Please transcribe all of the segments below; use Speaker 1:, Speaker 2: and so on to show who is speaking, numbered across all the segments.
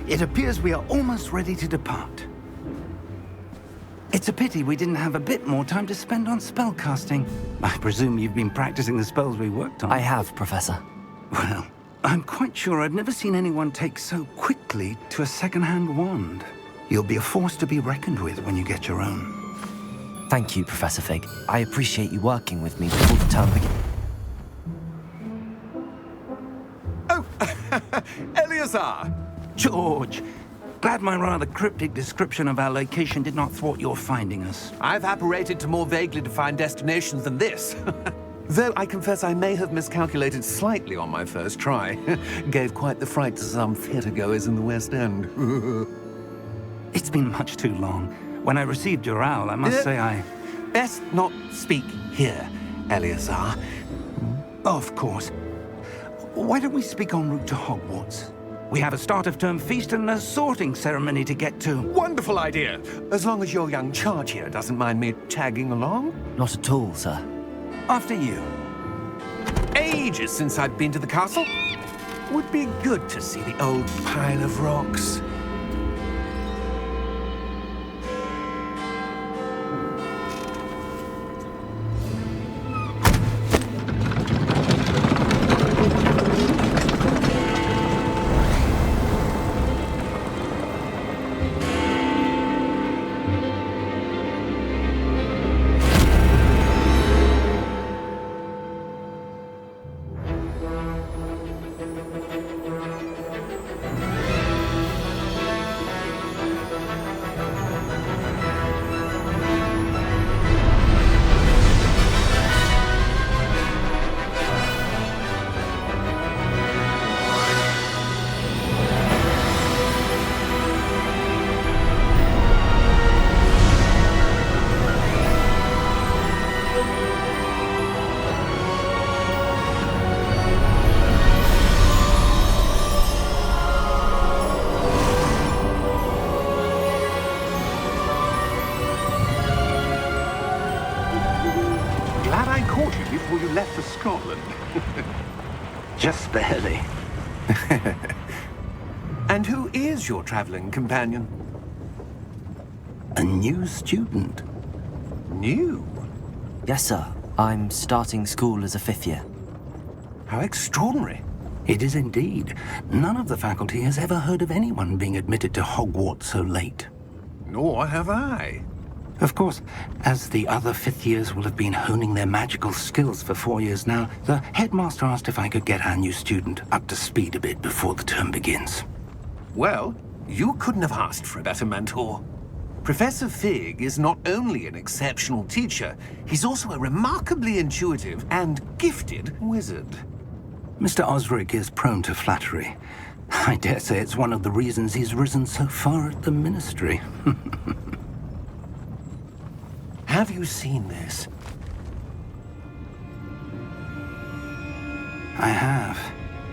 Speaker 1: It appears we are almost ready to depart. It's a pity we didn't have a bit more time to spend on spellcasting. I presume you've been practicing the spells we worked on.
Speaker 2: I have, Professor.
Speaker 1: Well, I'm quite sure I've never seen anyone take so quickly to a second-hand wand. You'll be a force to be reckoned with when you get your own.
Speaker 2: Thank you, Professor Fig. I appreciate you working with me before the term begins.
Speaker 3: Oh, Eleazar!
Speaker 1: George, glad my rather cryptic description of our location did not thwart your finding us.
Speaker 3: I've apparated to more vaguely defined destinations than this. Though I confess I may have miscalculated slightly on my first try. Gave quite the fright to some theatre-goers in the West End.
Speaker 1: It's been much too long. When I received your owl, I must say I...
Speaker 3: Best not speak here, Eleazar.
Speaker 1: Of course. Why don't we speak en route to Hogwarts? We have a start-of-term feast and a sorting ceremony to get to.
Speaker 3: Wonderful idea! As long as your young charge here doesn't mind me tagging along.
Speaker 2: Not at all, sir.
Speaker 1: After you.
Speaker 3: Ages since I've been to the castle. Would be good to see the old pile of rocks. Before you left for Scotland.
Speaker 1: Just barely.
Speaker 3: And who is your traveling companion?
Speaker 1: A new student.
Speaker 3: New?
Speaker 2: Yes, sir. I'm starting school as a 5th year.
Speaker 3: How extraordinary.
Speaker 1: It is indeed. None of the faculty has ever heard of anyone being admitted to Hogwarts so late.
Speaker 3: Nor have I.
Speaker 1: Of course, as the other 5th years will have been honing their magical skills for 4 years now, the headmaster asked if I could get our new student up to speed a bit before the term begins.
Speaker 3: Well, you couldn't have asked for a better mentor. Professor Fig is not only an exceptional teacher, he's also a remarkably intuitive and gifted wizard.
Speaker 1: Mr. Osric is prone to flattery. I dare say it's one of the reasons he's risen so far at the ministry.
Speaker 3: Have you seen this?
Speaker 1: I have.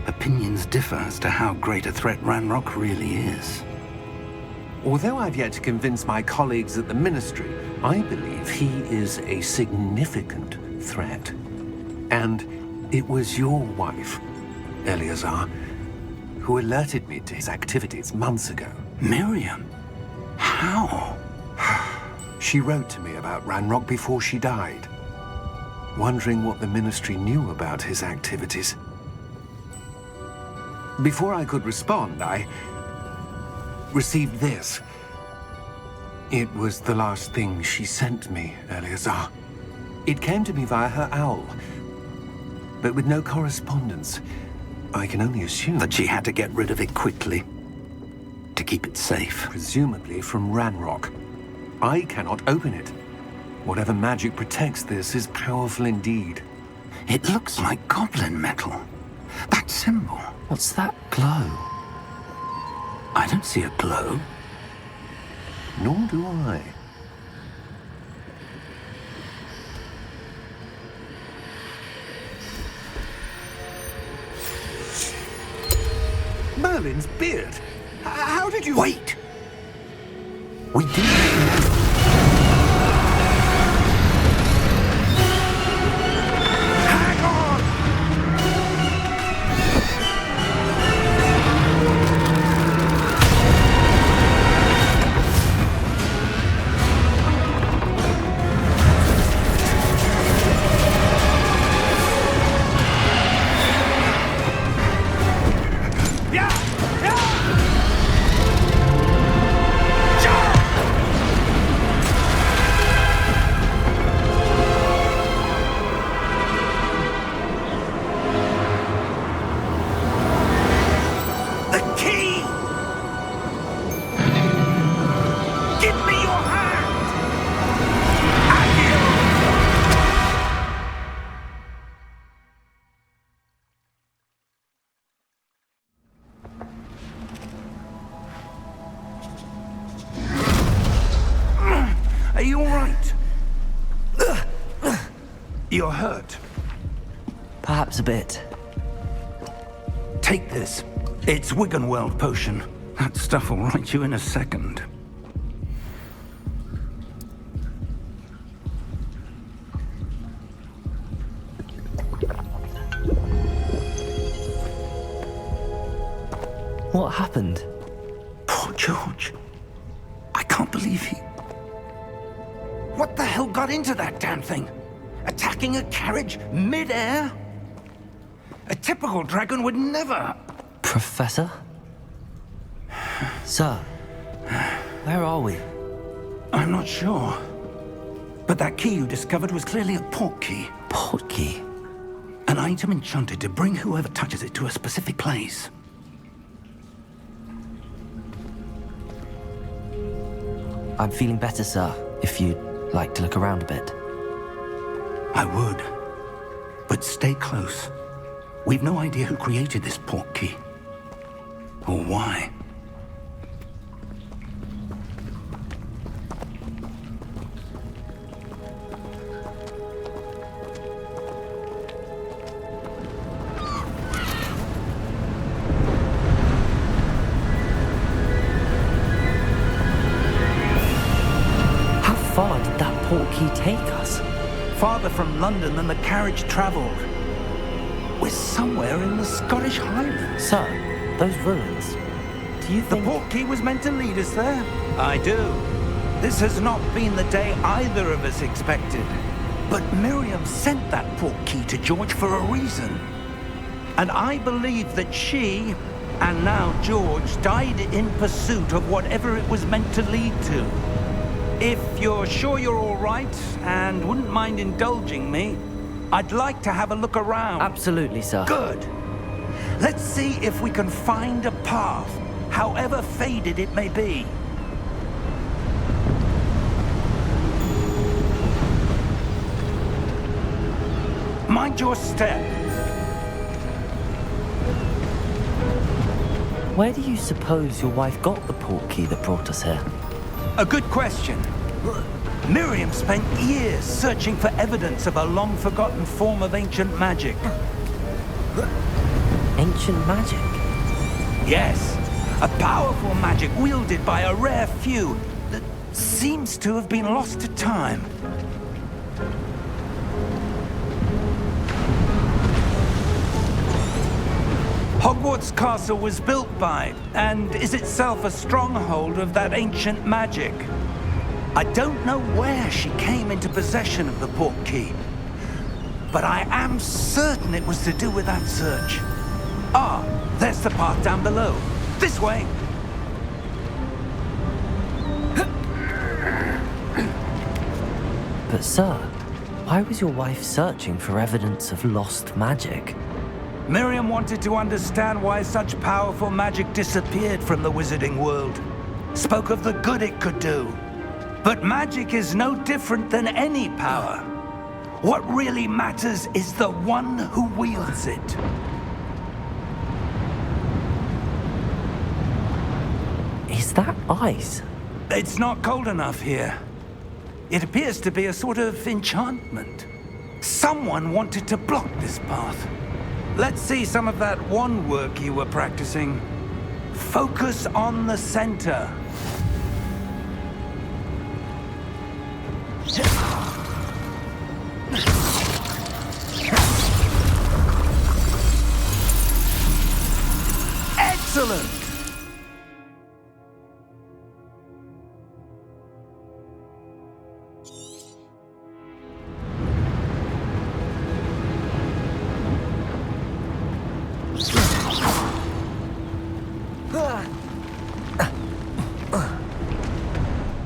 Speaker 1: Opinions differ as to how great a threat Ranrock really is.
Speaker 3: Although I've yet to convince my colleagues at the Ministry, I believe he is a significant threat. And it was your wife, Eleazar, who alerted me to his activities months ago.
Speaker 1: Miriam? How?
Speaker 3: She wrote to me about Ranrock before she died, wondering what the Ministry knew about his activities. Before I could respond, I received this. It was the last thing she sent me, Eleazar. It came to me via her owl, but with no correspondence. I can only assume
Speaker 1: That she had to get rid of it quickly, to keep it safe.
Speaker 3: presumably from Ranrock. I cannot open it. Whatever magic protects this is powerful indeed.
Speaker 1: It looks like goblin metal. That symbol.
Speaker 2: What's that glow?
Speaker 1: I don't see a glow.
Speaker 3: Nor do I. Merlin's beard. How did you...
Speaker 1: Wait! We didn't... You're hurt.
Speaker 2: Perhaps a bit.
Speaker 1: Take this. It's Wiggenweld potion. That stuff will right you in a second.
Speaker 2: What happened?
Speaker 1: Poor George. I can't believe he... What the hell got into that damn thing? Attacking a carriage mid-air? A typical dragon would never...
Speaker 2: Professor? Sir, where are we?
Speaker 1: I'm not sure. But that key you discovered was clearly a port key.
Speaker 2: Port key?
Speaker 1: An item enchanted to bring whoever touches it to a specific place.
Speaker 2: I'm feeling better, sir, if you'd like to look around a bit.
Speaker 1: I would. But stay close. We've no idea who created this port key. Or why.
Speaker 2: How far did that port key take us?
Speaker 1: Farther from London than the carriage travelled. We're somewhere in the Scottish Highlands.
Speaker 2: Sir, those ruins. Do you
Speaker 1: The
Speaker 2: think...
Speaker 1: port key was meant to lead us there? I do. This has not been the day either of us expected. But Miriam sent that port key to George for a reason. And I believe that she, and now George, died in pursuit of whatever it was meant to lead to. If you're sure you're all right, and wouldn't mind indulging me, I'd like to have a look around.
Speaker 2: Absolutely, sir.
Speaker 1: Good. Let's see if we can find a path, however faded it may be. Mind your step.
Speaker 2: Where do you suppose your wife got the port key that brought us here?
Speaker 1: A good question. Miriam spent years searching for evidence of a long-forgotten form of ancient magic.
Speaker 2: Ancient magic?
Speaker 1: Yes, a powerful magic wielded by a rare few that seems to have been lost to time. Hogwarts Castle was built by, and is itself a stronghold of that ancient magic. I don't know where she came into possession of the port key, but I am certain it was to do with that search. Ah, there's the path down below. This way.
Speaker 2: But sir, why was your wife searching for evidence of lost magic?
Speaker 1: Miriam wanted to understand why such powerful magic disappeared from the wizarding world. Spoke of the good it could do. But magic is no different than any power. What really matters is the one who wields it.
Speaker 2: Is that ice?
Speaker 1: It's not cold enough here. It appears to be a sort of enchantment. Someone wanted to block this path. Let's see some of that wand work you were practicing. Focus on the center. Excellent!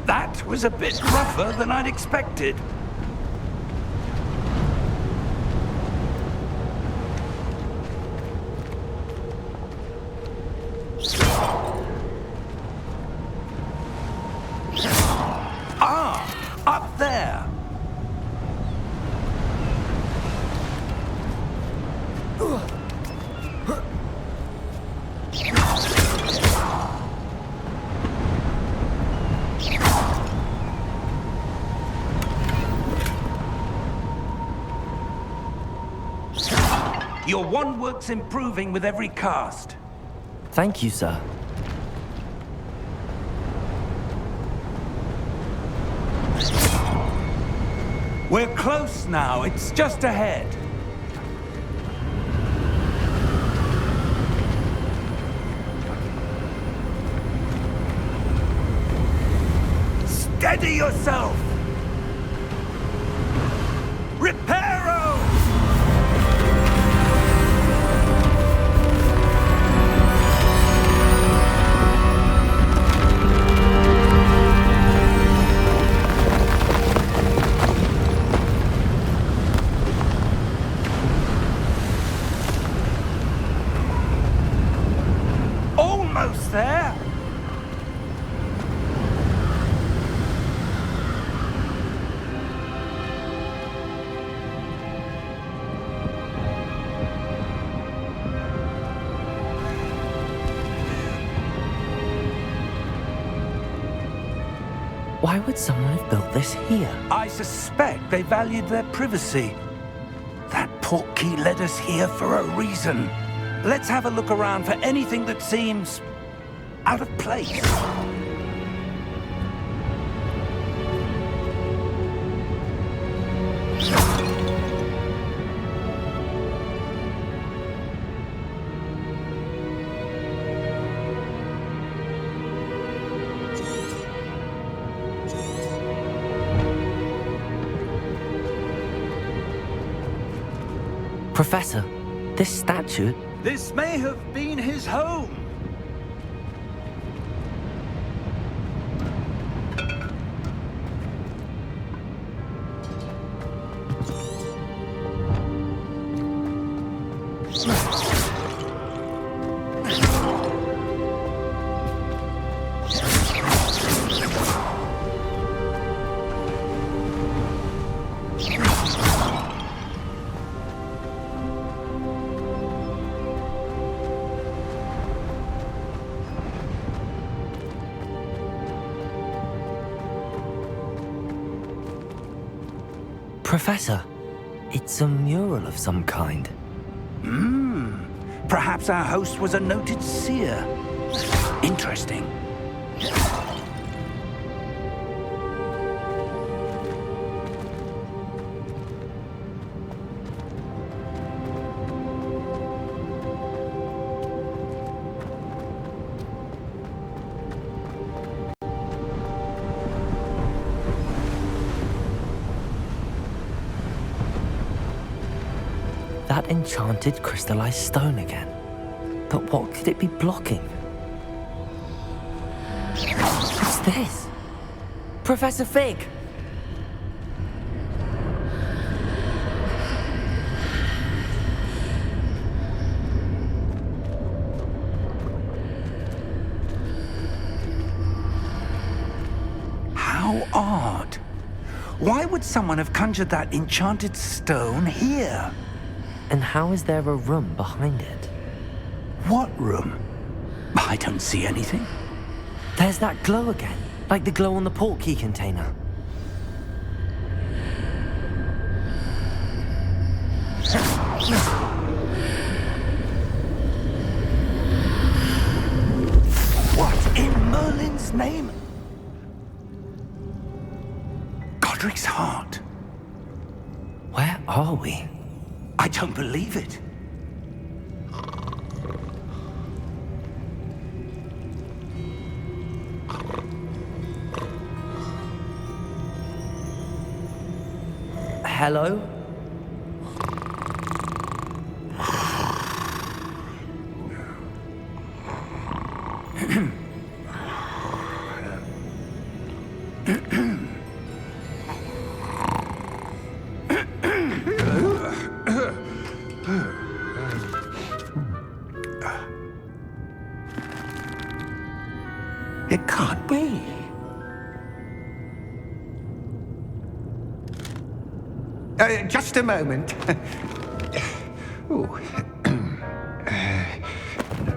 Speaker 1: That was a bit rougher than I'd expected. Ah, up there. Your wand work's improving with every cast.
Speaker 2: Thank you, sir.
Speaker 1: We're close now. It's just ahead. Steady yourself! Reparo! Almost there!
Speaker 2: Why would someone have built this here?
Speaker 1: I suspect they valued their privacy. That portkey led us here for a reason. Let's have a look around for anything that seems out of place.
Speaker 2: Professor, this statue...
Speaker 1: This may have been his home.
Speaker 2: Professor, it's a mural of some kind.
Speaker 1: Perhaps our host was a noted seer. Interesting.
Speaker 2: That enchanted crystallized stone again. But what could it be blocking? What's this? Professor Fig!
Speaker 1: How odd. Why would someone have conjured that enchanted stone here?
Speaker 2: And how is there a room behind it?
Speaker 1: What room? I don't see anything.
Speaker 2: There's that glow again, like the glow on the portkey container.
Speaker 1: What in Merlin's name? Godric's heart.
Speaker 2: Where are we?
Speaker 1: I don't believe it.
Speaker 2: Hello?
Speaker 3: It can't be. Just a moment. Oh.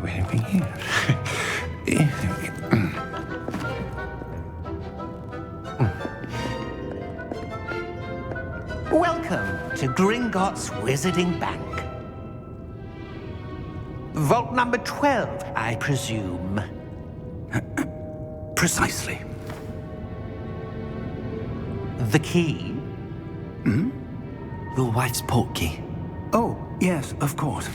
Speaker 3: Where are we here?
Speaker 4: Welcome to Gringotts Wizarding Bank.
Speaker 3: Vault number 12, I presume.
Speaker 1: Precisely.
Speaker 3: The key?
Speaker 2: Your wife's portkey.
Speaker 1: Oh, yes, of course.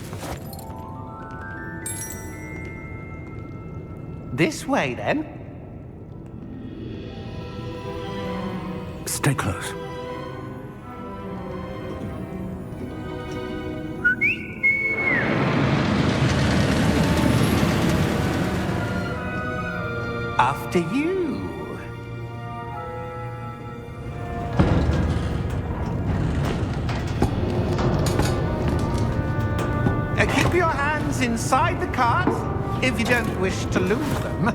Speaker 3: This way, then.
Speaker 1: Stay close.
Speaker 3: After you. Keep your hands inside the cart if you don't wish to lose them.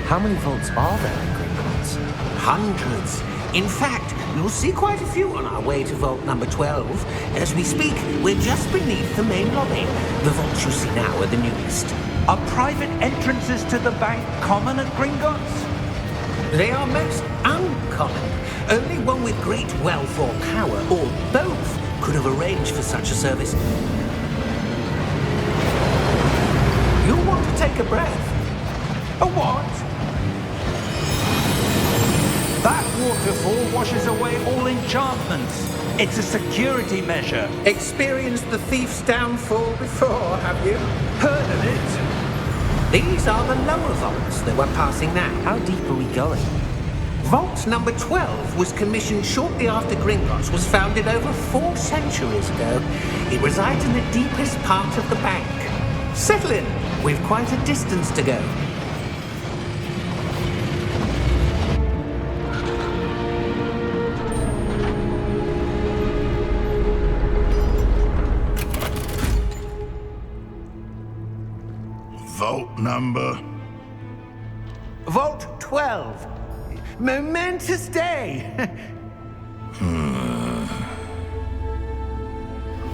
Speaker 2: How many vaults are there in Gringotts?
Speaker 3: Hundreds. In fact, you'll see quite a few on our way to vault number 12. As we speak, we're just beneath the main lobby. The vaults you see now are the newest.
Speaker 1: Are private entrances to the bank common at Gringotts?
Speaker 3: They are most uncommon. Only one with great wealth or power, or both, could have arranged for such a service. You'll want to take a breath.
Speaker 1: A what? That waterfall washes away all enchantments. It's a security measure.
Speaker 3: Experienced the thief's downfall before, have you?
Speaker 1: Heard of it?
Speaker 3: These are the lower vaults that we're passing now.
Speaker 2: How deep are we going?
Speaker 3: Vault number 12 was commissioned shortly after Gringotts was founded over 4 centuries ago. It resides in the deepest part of the bank. Settle in. We've quite a distance to go.
Speaker 4: Vault number?
Speaker 3: Vault 12. Momentous day.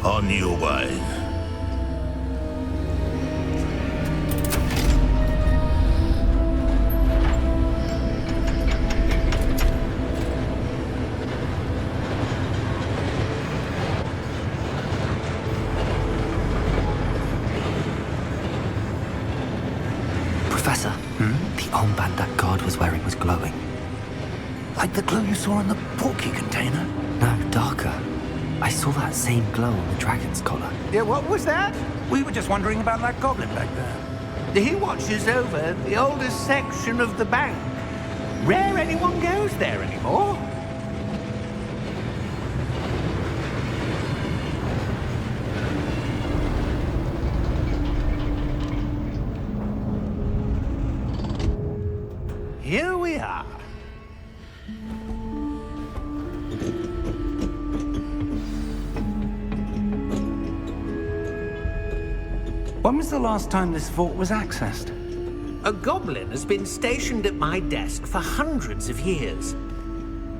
Speaker 4: On your way.
Speaker 2: Professor, the armband that guard was wearing was glowing.
Speaker 1: Like the glow you saw in the portkey container?
Speaker 2: No, darker. I saw that same glow on the dragon's collar.
Speaker 3: Yeah, what was that?
Speaker 1: We were just wondering about that goblin back there.
Speaker 3: He watches over the oldest section of the bank. Rare anyone goes there anymore. Here we are.
Speaker 1: When was the last time this vault was accessed?
Speaker 3: A goblin has been stationed at my desk for hundreds of years.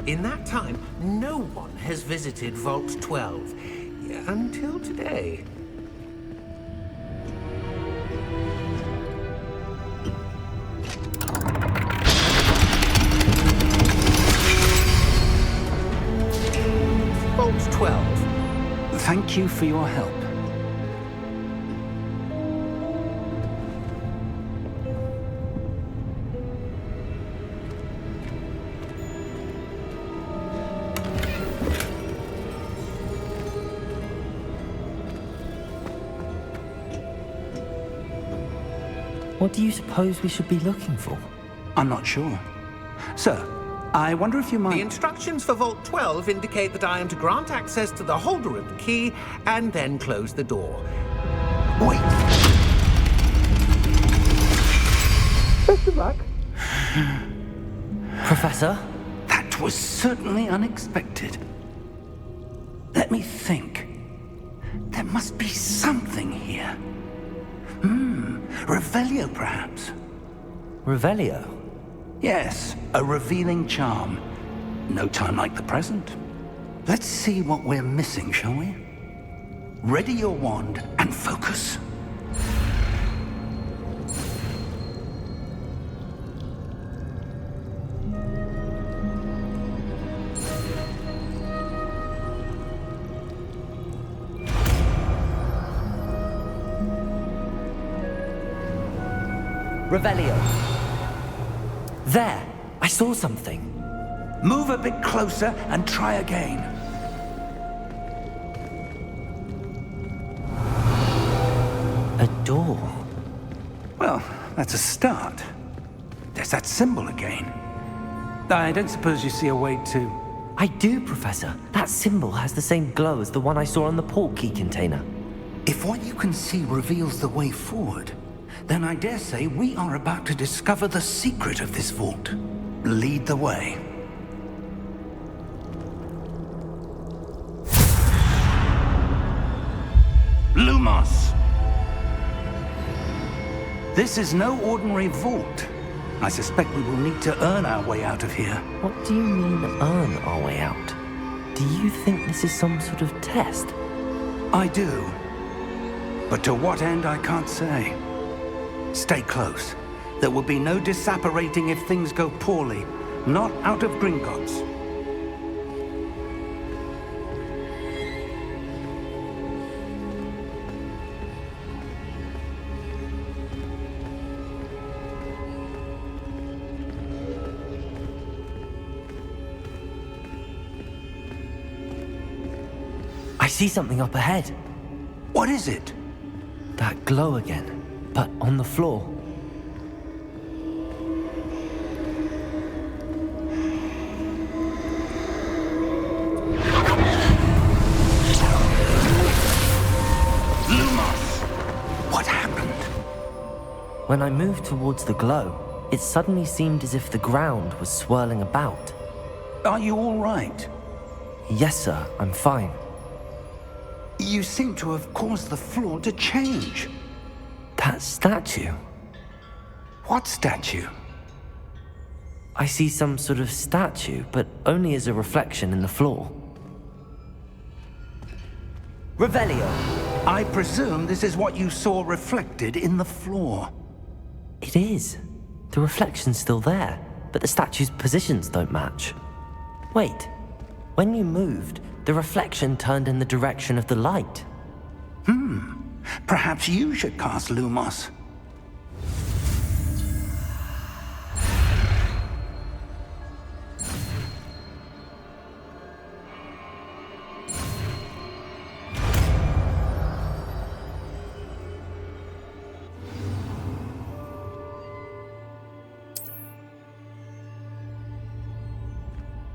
Speaker 3: In that time, no one has visited Vault 12. Until today. Vault 12.
Speaker 1: Thank you for your help.
Speaker 2: What do you suppose we should be looking for?
Speaker 1: I'm not sure. Sir, I wonder if you might...
Speaker 3: The instructions for Vault 12 indicate that I am to grant access to the holder of the key and then close the door.
Speaker 1: Wait!
Speaker 3: Best of luck.
Speaker 2: Professor?
Speaker 1: That was certainly unexpected. Let me think. There must be something here. Revelio, perhaps?
Speaker 2: Revelio?
Speaker 1: Yes, a revealing charm. No time like the present. Let's see what we're missing, shall we? Ready your wand and focus.
Speaker 2: Revelio. There! I saw something.
Speaker 1: Move a bit closer and try again.
Speaker 2: A door.
Speaker 1: Well, that's a start. There's that symbol again. I don't suppose you see a way to...
Speaker 2: I do, Professor. That symbol has the same glow as the one I saw on the port key container.
Speaker 1: If what you can see reveals the way forward, then I dare say we are about to discover the secret of this vault. Lead the way. Lumos! This is no ordinary vault. I suspect we will need to earn our way out of here.
Speaker 2: What do you mean, earn our way out? Do you think this is some sort of test?
Speaker 1: I do. But to what end, I can't say. Stay close. There will be no disapparating if things go poorly. Not out of Gringotts.
Speaker 2: I see something up ahead.
Speaker 1: What is it?
Speaker 2: That glow again, but on the floor.
Speaker 1: Lumos! What happened?
Speaker 2: When I moved towards the glow, it suddenly seemed as if the ground was swirling about.
Speaker 1: Are you all right?
Speaker 2: Yes, sir, I'm fine.
Speaker 1: You seem to have caused the floor to change.
Speaker 2: That statue?
Speaker 1: What statue?
Speaker 2: I see some sort of statue, but only as a reflection in the floor. Revelio!
Speaker 1: I presume this is what you saw reflected in the floor.
Speaker 2: It is. The reflection's still there, but the statue's positions don't match. Wait, when you moved, the reflection turned in the direction of the light.
Speaker 1: Perhaps you should cast Lumos.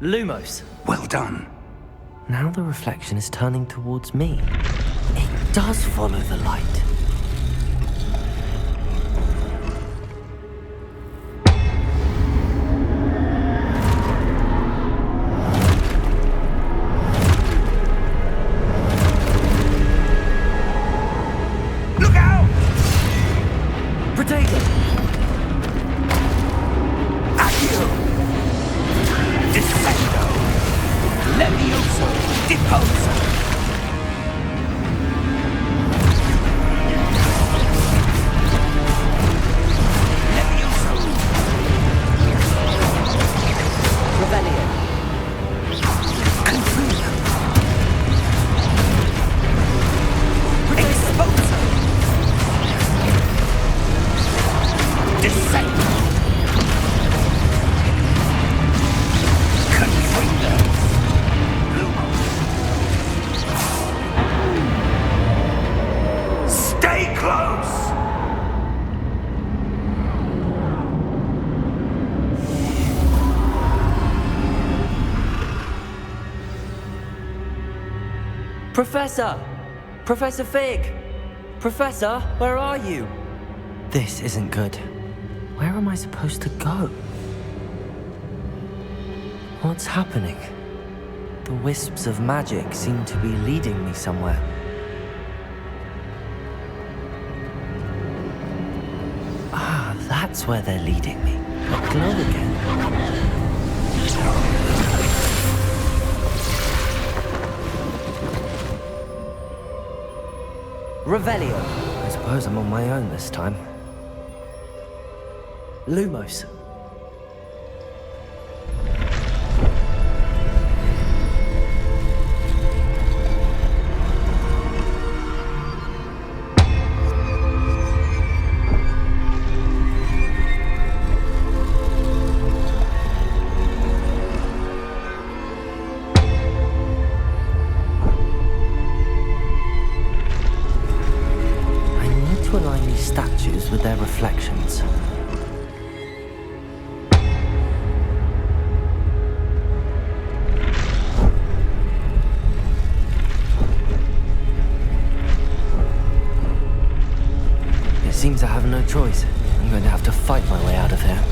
Speaker 2: Lumos!
Speaker 1: Well done.
Speaker 2: Now the reflection is turning towards me. It does follow the light.
Speaker 1: Look out!
Speaker 2: Potato!
Speaker 1: Accio! Descendo! Levioso! Deposo!
Speaker 2: Professor! Professor Fig! Professor, where are you? This isn't good. Where am I supposed to go? What's happening? The wisps of magic seem to be leading me somewhere. Ah, that's where they're leading me. A glow again. Revelio. I suppose I'm on my own this time. Lumos. their reflections. It seems I have no choice. I'm going to have to fight my way out of here.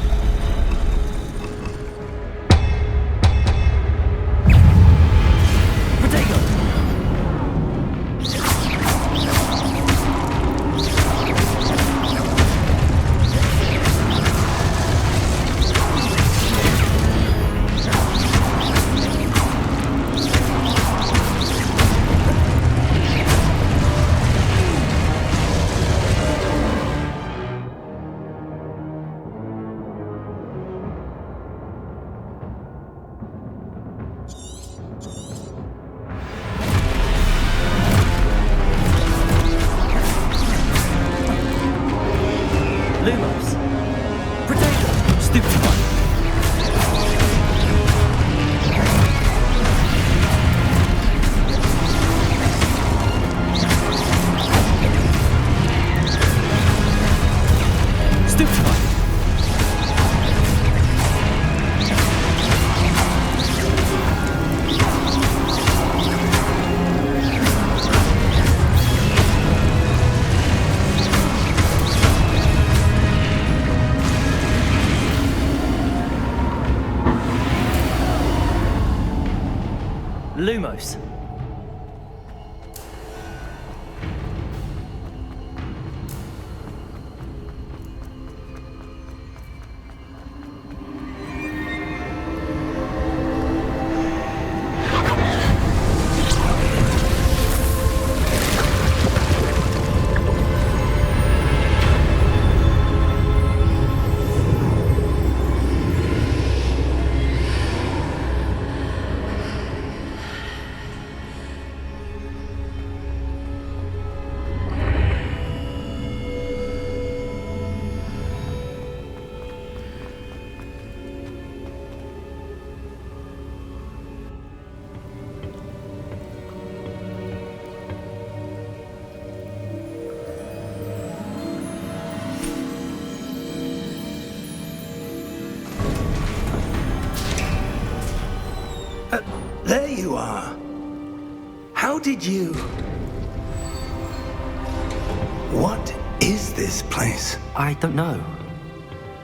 Speaker 2: Lumos.
Speaker 1: There you are. How did you... What is this place?
Speaker 2: I don't know.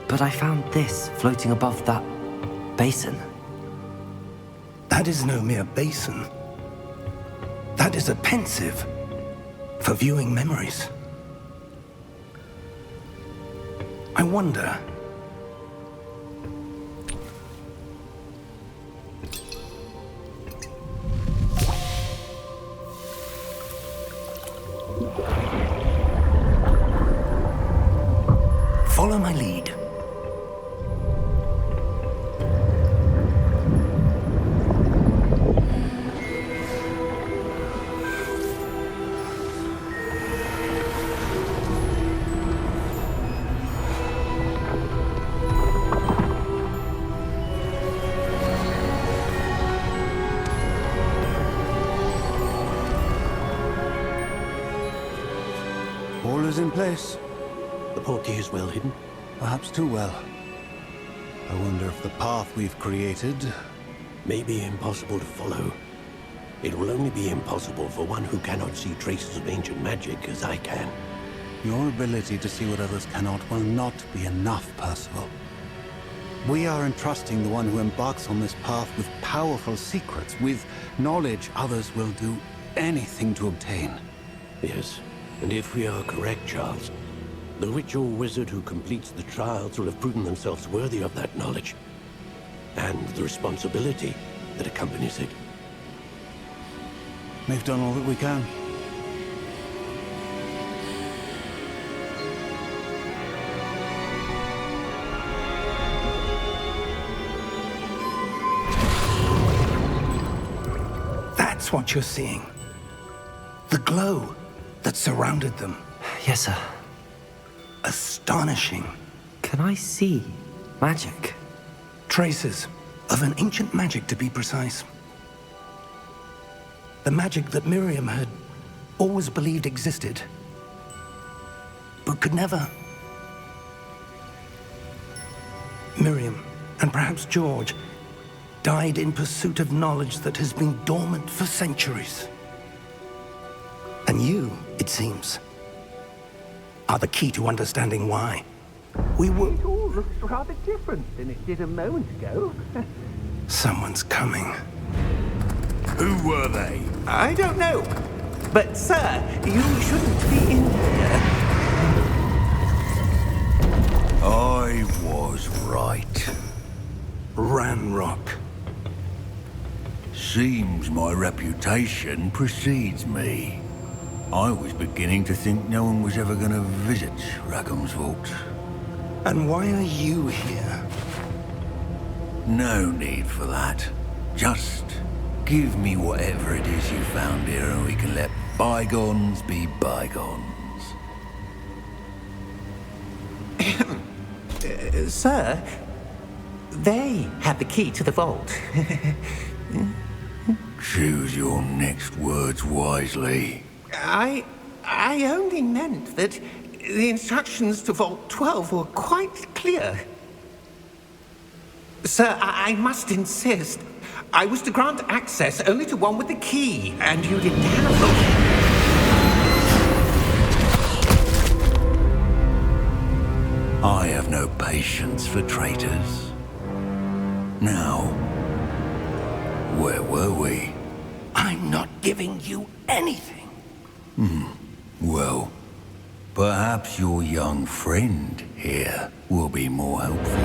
Speaker 2: But I found this floating above that basin.
Speaker 1: That is no mere basin. That is a pensive for viewing memories. I wonder... Follow my lead.
Speaker 5: All is in place.
Speaker 6: The portkey is well hidden.
Speaker 5: Perhaps too well. I wonder if the path we've created...
Speaker 6: May be impossible to follow. It will only be impossible for one who cannot see traces of ancient magic as I can.
Speaker 5: Your ability to see what others cannot will not be enough, Percival. We are entrusting the one who embarks on this path with powerful secrets, with knowledge others will do anything to obtain.
Speaker 6: Yes, and if we are correct, Charles, the witch or wizard who completes the trials will have proven themselves worthy of that knowledge, and the responsibility that accompanies it.
Speaker 5: We've done all that we can.
Speaker 1: That's what you're seeing. The glow that surrounded them.
Speaker 2: Yes, sir.
Speaker 1: Astonishing.
Speaker 2: Can I see magic?
Speaker 1: Traces of an ancient magic, to be precise. The magic that Miriam had always believed existed, but could never Miriam, and perhaps George, died in pursuit of knowledge that has been dormant for centuries. And you, it seems, are the key to understanding why. We were...
Speaker 7: It all looks rather different than it did a moment ago.
Speaker 1: Someone's coming.
Speaker 4: Who were they?
Speaker 7: I don't know. But, sir, you shouldn't be in here.
Speaker 4: I was right.
Speaker 1: Ranrock.
Speaker 4: Seems my reputation precedes me. I was beginning to think no one was ever going to visit Rackham's vault.
Speaker 1: And why are you here?
Speaker 4: No need for that. Just give me whatever it is you found here and we can let bygones be bygones.
Speaker 7: Sir, they had the key to the vault.
Speaker 4: Choose your next words wisely.
Speaker 7: I only meant that the instructions to Vault 12 were quite clear. Sir, I must insist. I was to grant access only to one with the key, and you didn't have them.
Speaker 4: I have no patience for traitors. Now, where were we?
Speaker 1: I'm not giving you anything.
Speaker 4: Well, perhaps your young friend here will be more helpful.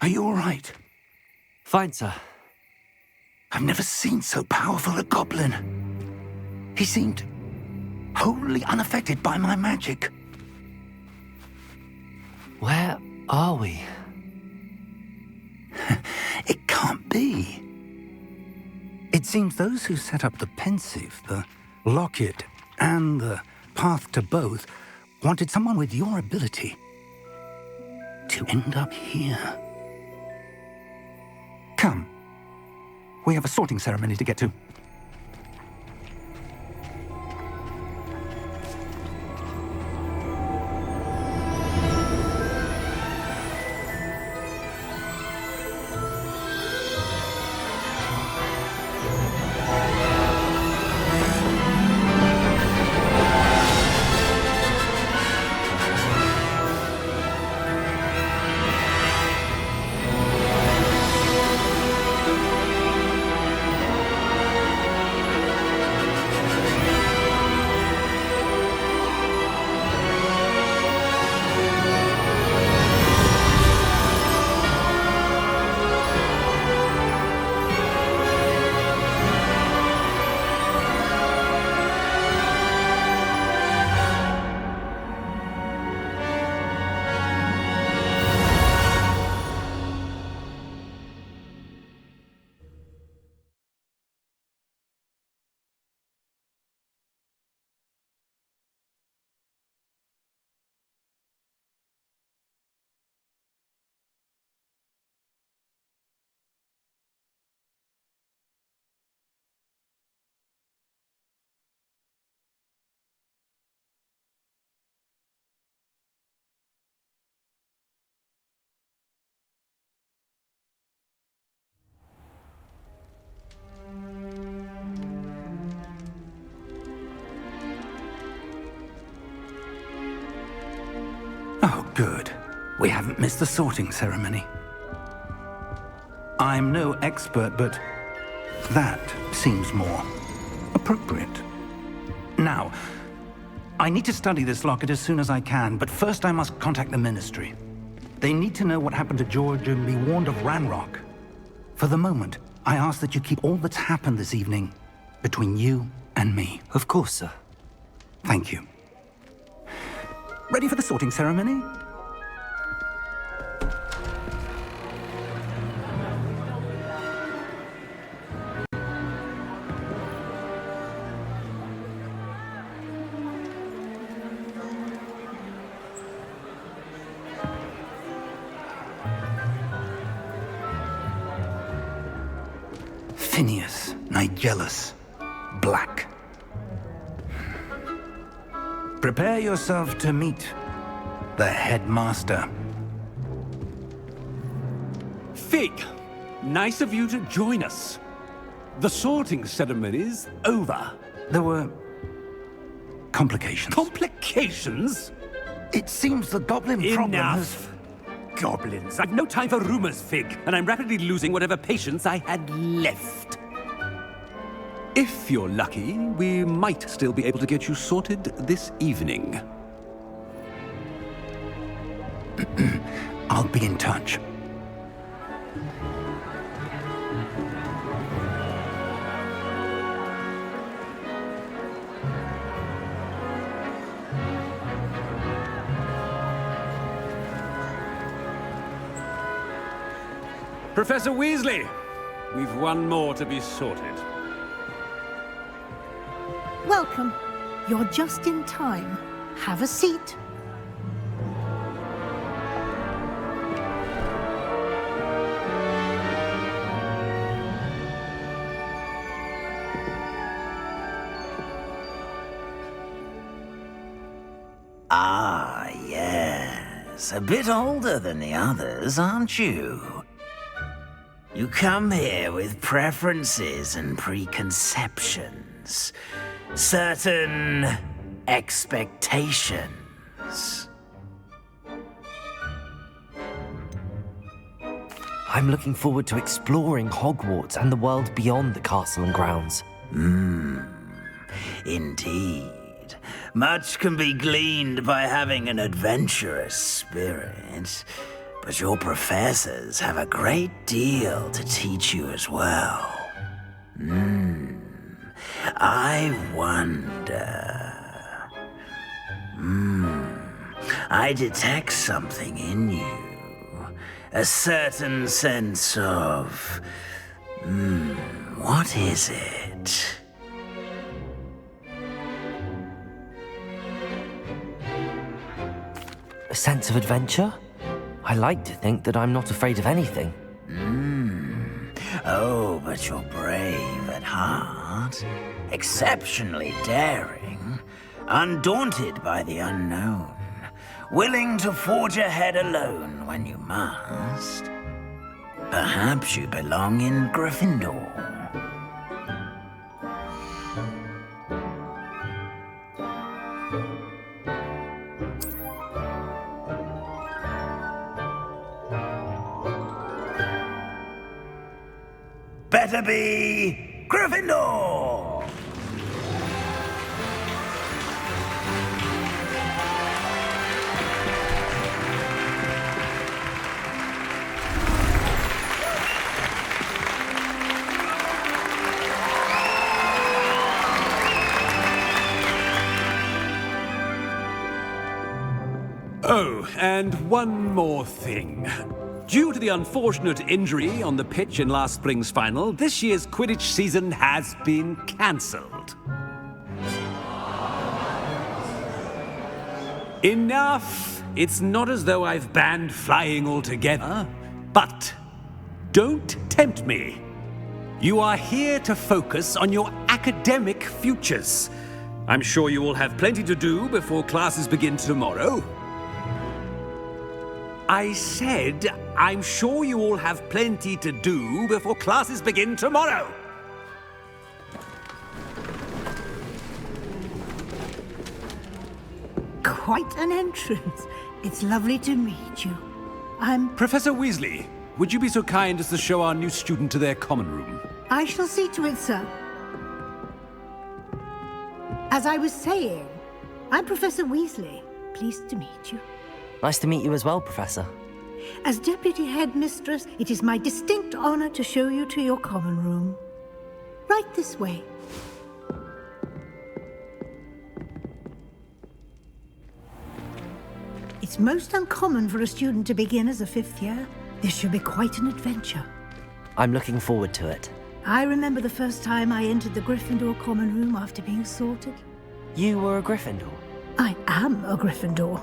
Speaker 1: Are you all right?
Speaker 2: Fine, sir.
Speaker 1: I've never seen so powerful a goblin. He seemed wholly unaffected by my magic.
Speaker 2: Where are we?
Speaker 1: It can't be. It seems those who set up the pensive, the locket, and the path to both wanted someone with your ability to end up here. Come. We have a sorting ceremony to get to. we haven't missed the sorting ceremony. I'm no expert, but that seems more appropriate. Now, I need to study this locket as soon as I can, but first I must contact the Ministry. They need to know what happened to George and be warned of Ranrock. For the moment, I ask that you keep all that's happened this evening between you and me.
Speaker 2: Of course, sir.
Speaker 1: Thank you. Ready for the sorting ceremony? Phineas, Nigellus, Black. Prepare yourself to meet the headmaster.
Speaker 8: Fig, nice of you to join us. The sorting ceremony's over.
Speaker 1: There were complications.
Speaker 8: Complications?
Speaker 1: It seems the goblin problem has...
Speaker 8: Enough. Goblins. I've no time for rumors, Fig, and I'm rapidly losing whatever patience I had left. If you're lucky, we might still be able to get you sorted this evening.
Speaker 1: I'll be in touch.
Speaker 8: Professor Weasley, we've one more to be sorted.
Speaker 9: Welcome. You're just in time. Have a seat.
Speaker 4: Ah, yes. A bit older than the others, aren't you? You come here with preferences and preconceptions. Certain expectations.
Speaker 2: I'm looking forward to exploring Hogwarts and the world beyond the castle and grounds.
Speaker 4: Indeed. Much can be gleaned by having an adventurous spirit, but your professors have a great deal to teach you as well. I wonder... I detect something in you. A certain sense of... what is it?
Speaker 2: A sense of adventure? I like to think that I'm not afraid of anything.
Speaker 4: Oh, but you're brave at heart. Exceptionally daring. Undaunted by the unknown. Willing to forge ahead alone when you must. Perhaps you belong in Gryffindor. Better be Gryffindor!
Speaker 8: Oh, and one more thing. Due to the unfortunate injury on the pitch in last spring's final, this year's Quidditch season has been cancelled. Enough! It's not as though I've banned flying altogether, but don't tempt me. You are here to focus on your academic futures. I'm sure you will have plenty to do before classes begin tomorrow. I said, I'm sure you all have plenty to do before classes begin tomorrow.
Speaker 9: Quite an entrance. It's lovely to meet you.
Speaker 8: Professor Weasley, would you be so kind as to show our new student to their common room?
Speaker 9: I shall see to it, sir. As I was saying, I'm Professor Weasley. Pleased to meet you.
Speaker 2: Nice to meet you as well, Professor.
Speaker 9: As Deputy Headmistress, it is my distinct honor to show you to your common room. Right this way. It's most uncommon for a student to begin as a 5th year. This should be quite an adventure.
Speaker 2: I'm looking forward to it.
Speaker 9: I remember the first time I entered the Gryffindor common room after being sorted.
Speaker 2: You were a Gryffindor?
Speaker 9: I am a Gryffindor.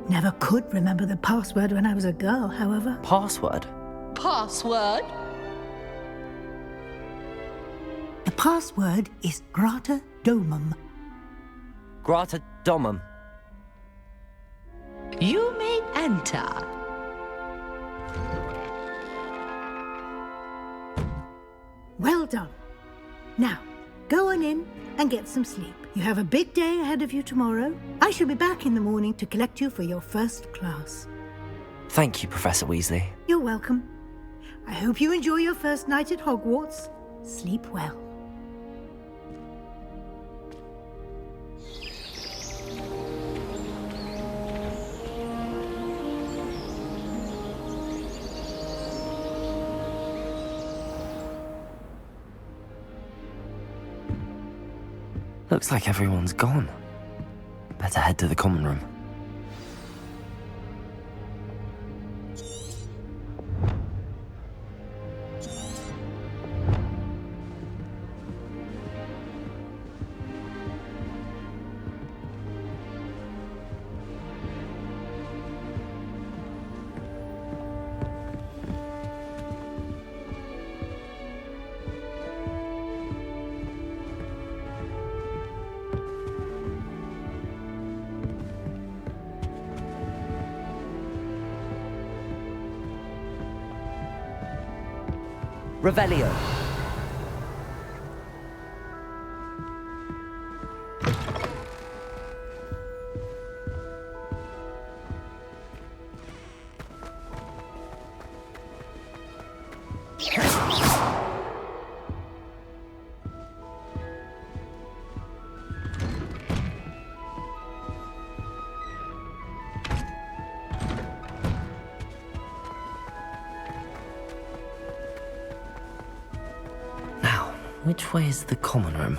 Speaker 9: Never could remember the password when I was a girl, however.
Speaker 2: Password?
Speaker 10: Password?
Speaker 9: The password is Grata Domum.
Speaker 2: Grata Domum.
Speaker 10: You may enter.
Speaker 9: Well done. Now, go on in and get some sleep. You have a big day ahead of you tomorrow. I shall be back in the morning to collect you for your first class.
Speaker 2: Thank you, Professor Weasley.
Speaker 9: You're welcome. I hope you enjoy your first night at Hogwarts. Sleep well.
Speaker 2: Looks like everyone's gone. Better head to the common room. Revelio. Which way is the common room?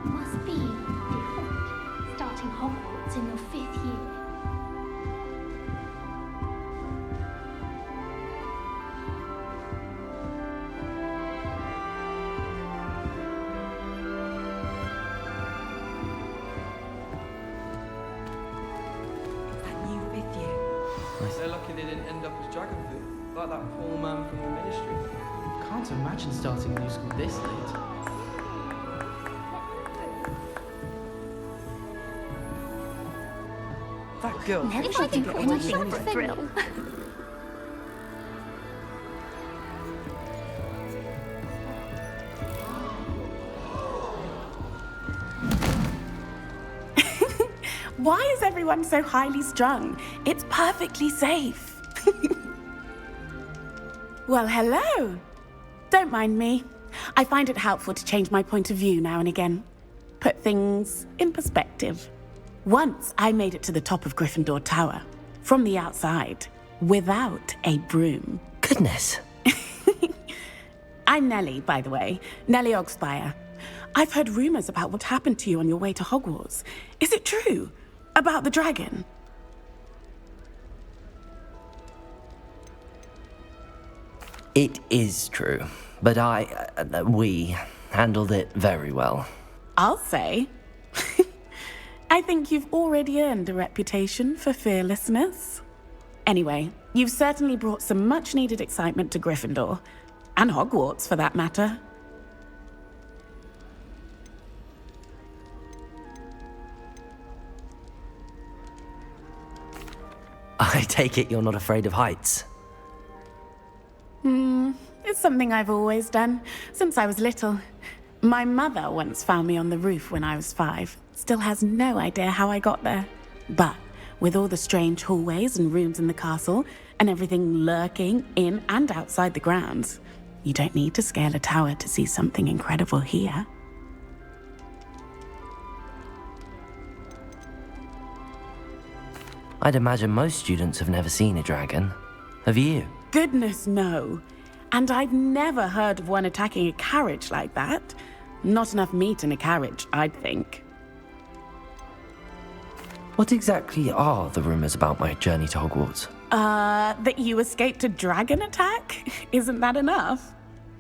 Speaker 11: Must be different, starting Hogwarts in your 5th year.
Speaker 10: That new 5th year.
Speaker 12: They're lucky they didn't end up as dragon food, like that poor man from the ministry.
Speaker 13: Can't imagine starting a new school this late.
Speaker 12: That girl.
Speaker 11: Never tried to get my shot for thrill.
Speaker 14: Why is everyone so highly strung? It's perfectly safe. Well, hello. Don't mind me. I find it helpful to change my point of view now and again. Put things in perspective. Once I made it to the top of Gryffindor Tower, from the outside, without a broom.
Speaker 2: Goodness.
Speaker 14: I'm Nellie, by the way. Nellie Ogspire. I've heard rumors about what happened to you on your way to Hogwarts. Is it true? About the dragon?
Speaker 2: It is true, but we handled it very well.
Speaker 14: I'll say. I think you've already earned a reputation for fearlessness. Anyway, you've certainly brought some much-needed excitement to Gryffindor. And Hogwarts, for that matter.
Speaker 2: I take it you're not afraid of heights.
Speaker 14: It's something I've always done, since I was little. My mother once found me on the roof when I was 5. Still has no idea how I got there. But with all the strange hallways and rooms in the castle, and everything lurking in and outside the grounds, you don't need to scale a tower to see something incredible here.
Speaker 2: I'd imagine most students have never seen a dragon. Have you?
Speaker 14: Goodness, no. And I've never heard of one attacking a carriage like that. Not enough meat in a carriage, I'd think.
Speaker 2: What exactly are the rumors about my journey to Hogwarts?
Speaker 14: That you escaped a dragon attack? Isn't that enough?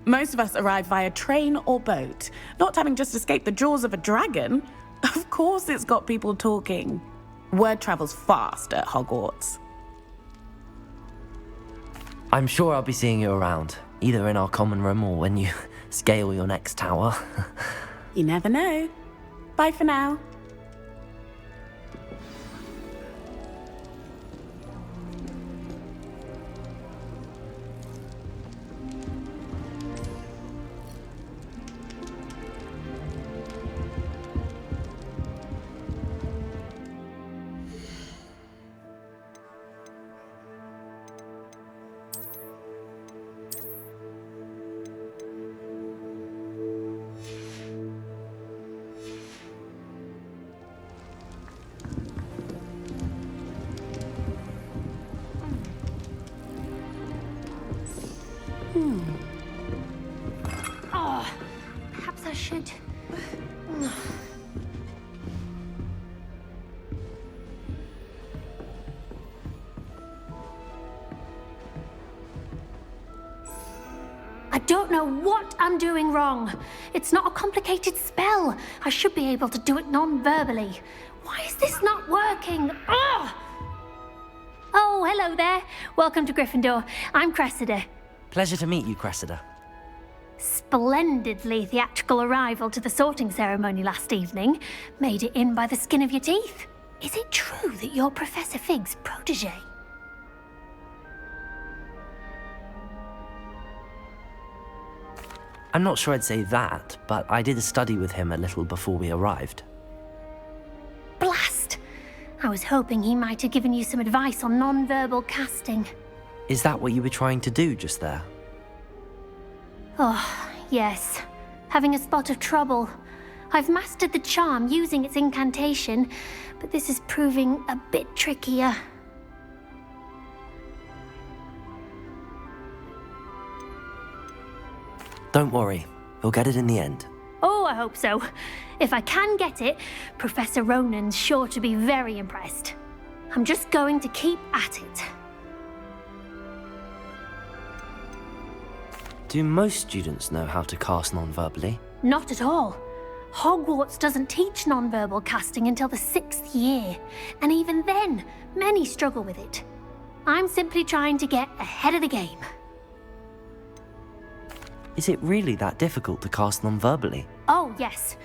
Speaker 14: Most of us arrive via train or boat, not having just escaped the jaws of a dragon. Of course it's got people talking. Word travels fast at Hogwarts.
Speaker 2: I'm sure I'll be seeing you around, either in our common room or when you scale your next tower.
Speaker 14: You never know. Bye for now.
Speaker 11: Oh, perhaps I should. I don't know what I'm doing wrong. It's not a complicated spell. I should be able to do it non-verbally. Why is this not working? Ugh! Oh, hello there. Welcome to Gryffindor. I'm Cressida.
Speaker 2: Pleasure to meet you, Cressida.
Speaker 11: Splendidly theatrical arrival to the sorting ceremony last evening. Made it in by the skin of your teeth. Is it true that you're Professor Fig's protege?
Speaker 2: I'm not sure I'd say that, but I did study with him a little before we arrived.
Speaker 11: Blast! I was hoping he might have given you some advice on non-verbal casting.
Speaker 2: Is that what you were trying to do just there?
Speaker 11: Oh, yes. Having a spot of trouble. I've mastered the charm using its incantation, but this is proving a bit trickier.
Speaker 2: Don't worry, you'll get it in the end.
Speaker 11: Oh, I hope so. If I can get it, Professor Ronan's sure to be very impressed. I'm just going to keep at it.
Speaker 2: Do most students know how to cast non-verbally?
Speaker 11: Not at all. Hogwarts doesn't teach non-verbal casting until the 6th year, and even then, many struggle with it. I'm simply trying to get ahead of the game.
Speaker 2: Is it really that difficult to cast non-verbally?
Speaker 11: Oh, yes.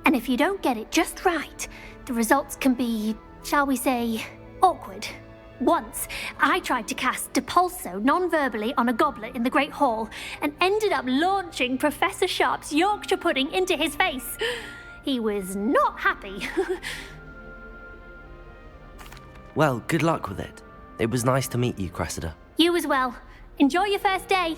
Speaker 11: And if you don't get it just right, the results can be, shall we say, awkward. Once, I tried to cast Depulso non-verbally on a goblet in the Great Hall and ended up launching Professor Sharp's Yorkshire pudding into his face. He was not happy.
Speaker 2: Well, good luck with it. It was nice to meet you, Cressida.
Speaker 11: You as well. Enjoy your first day.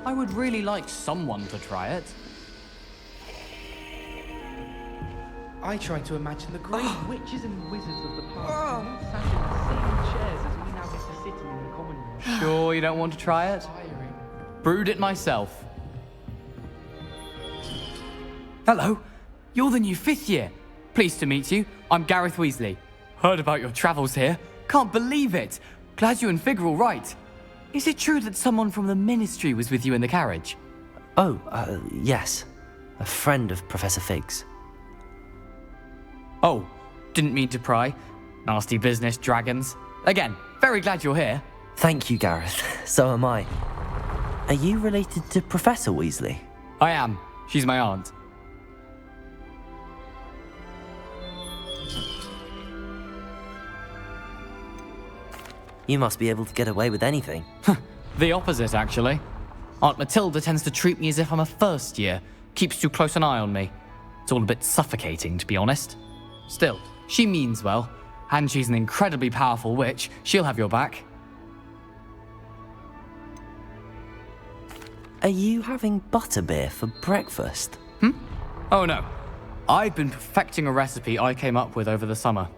Speaker 15: I would really like someone to try it.
Speaker 13: I try to imagine the great witches and wizards of the past sat in the same chairs as we now get to sit in the common room.
Speaker 15: Sure you don't want to try it?
Speaker 13: Tiring.
Speaker 15: Brewed it myself. Hello, you're the new 5th year. Pleased to meet you. I'm Gareth Weasley. Heard about your travels here. Can't believe it. Glad you and Fig are all right. Is it true that someone from the Ministry was with you in the carriage?
Speaker 2: Oh, yes. A friend of Professor Fig's.
Speaker 15: Oh, didn't mean to pry. Nasty business, dragons. Again, very glad you're here.
Speaker 2: Thank you, Gareth. So am I. Are you related to Professor Weasley?
Speaker 15: I am. She's my aunt.
Speaker 2: You must be able to get away with anything.
Speaker 15: The opposite, actually. Aunt Matilda tends to treat me as if I'm a first year. Keeps too close an eye on me. It's all a bit suffocating, to be honest. Still, she means well. And she's an incredibly powerful witch. She'll have your back.
Speaker 2: Are you having butterbeer for breakfast?
Speaker 15: Oh no. I've been perfecting a recipe I came up with over the summer.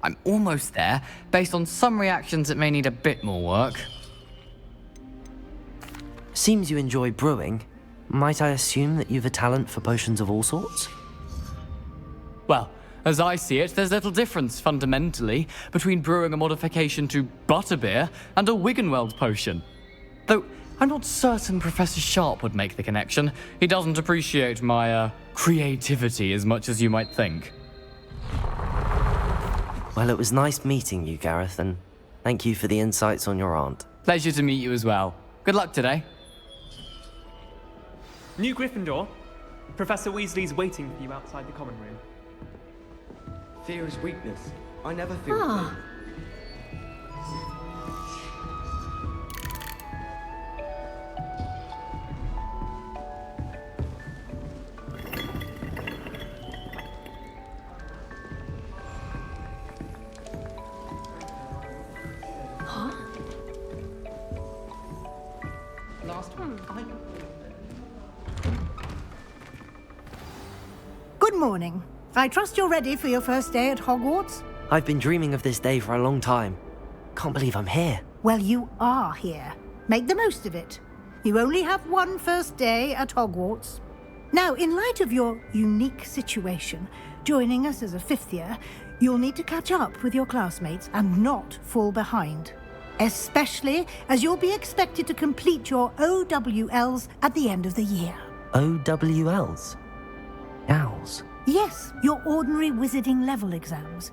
Speaker 15: I'm almost there, based on some reactions that may need a bit more work.
Speaker 2: Seems you enjoy brewing. Might I assume that you've a talent for potions of all sorts?
Speaker 15: Well, as I see it, there's little difference, fundamentally, between brewing a modification to butterbeer and a Wiggenweld potion. Though, I'm not certain Professor Sharp would make the connection. He doesn't appreciate my, creativity as much as you might think.
Speaker 2: Well, it was nice meeting you, Gareth, and thank you for the insights on your aunt.
Speaker 15: Pleasure to meet you as well. Good luck today.
Speaker 16: New Gryffindor. Professor Weasley's waiting for you outside the common room.
Speaker 12: Fear is weakness. I never feel fear.
Speaker 9: Good morning. I trust you're ready for your first day at Hogwarts?
Speaker 2: I've been dreaming of this day for a long time. Can't believe I'm here.
Speaker 9: Well, you are here. Make the most of it. You only have one first day at Hogwarts. Now, in light of your unique situation, joining us as a 5th year, you'll need to catch up with your classmates and not fall behind. Especially as you'll be expected to complete your OWLs at the end of the year.
Speaker 2: OWLs? Owls?
Speaker 9: Yes, your ordinary wizarding level exams.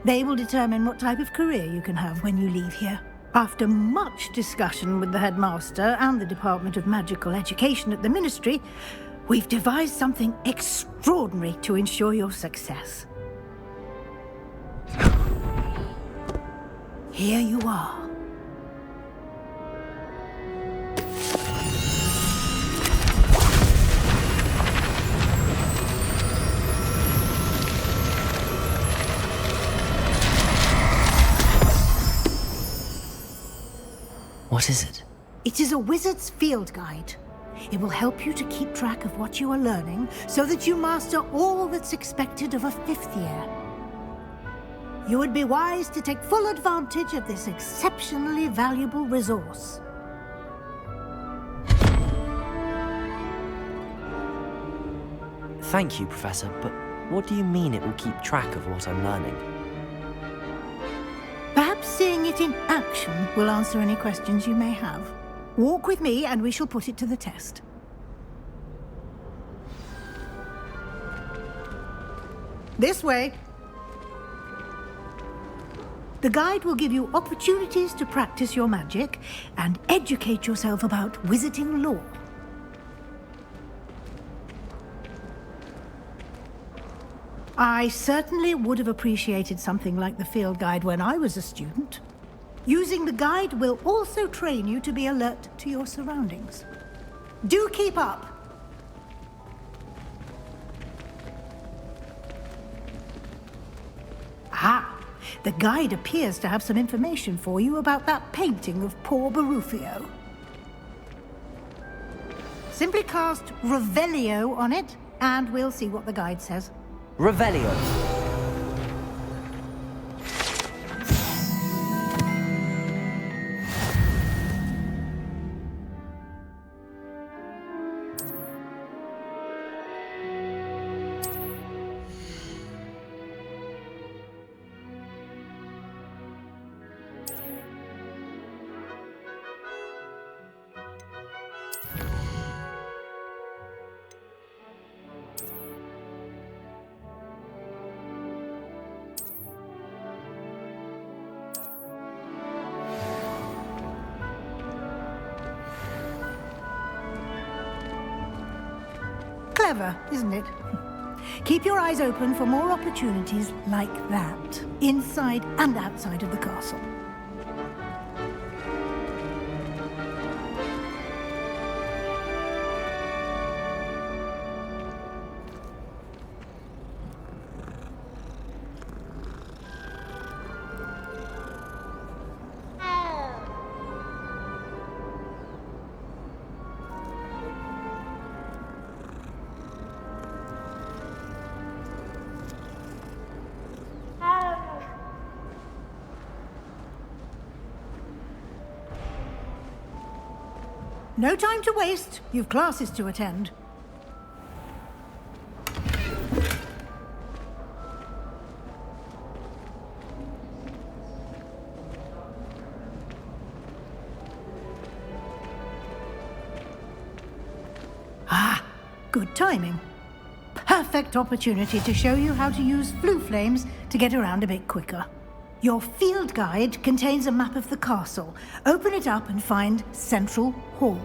Speaker 9: They will determine what type of career you can have when you leave here. After much discussion with the headmaster and the Department of Magical Education at the Ministry, we've devised something extraordinary to ensure your success. Here you are.
Speaker 2: What is it?
Speaker 9: It is a wizard's field guide. It will help you to keep track of what you are learning so that you master all that's expected of a 5th year. You would be wise to take full advantage of this exceptionally valuable resource.
Speaker 2: Thank you, Professor, but what do you mean it will keep track of what I'm learning?
Speaker 9: Perhaps seeing it in action will answer any questions you may have. Walk with me and we shall put it to the test. This way. The guide will give you opportunities to practice your magic and educate yourself about wizarding lore. I certainly would have appreciated something like the field guide when I was a student. Using the guide will also train you to be alert to your surroundings. Do keep up! Ah, the guide appears to have some information for you about that painting of poor Barufio. Simply cast Revelio on it, and we'll see what the guide says.
Speaker 2: Revelio.
Speaker 9: Clever, isn't it? Keep your eyes open for more opportunities like that, inside and outside of the castle. No time to waste. You've classes to attend. Ah, good timing. Perfect opportunity to show you how to use flue flames to get around a bit quicker. Your field guide contains a map of the castle. Open it up and find Central Hall.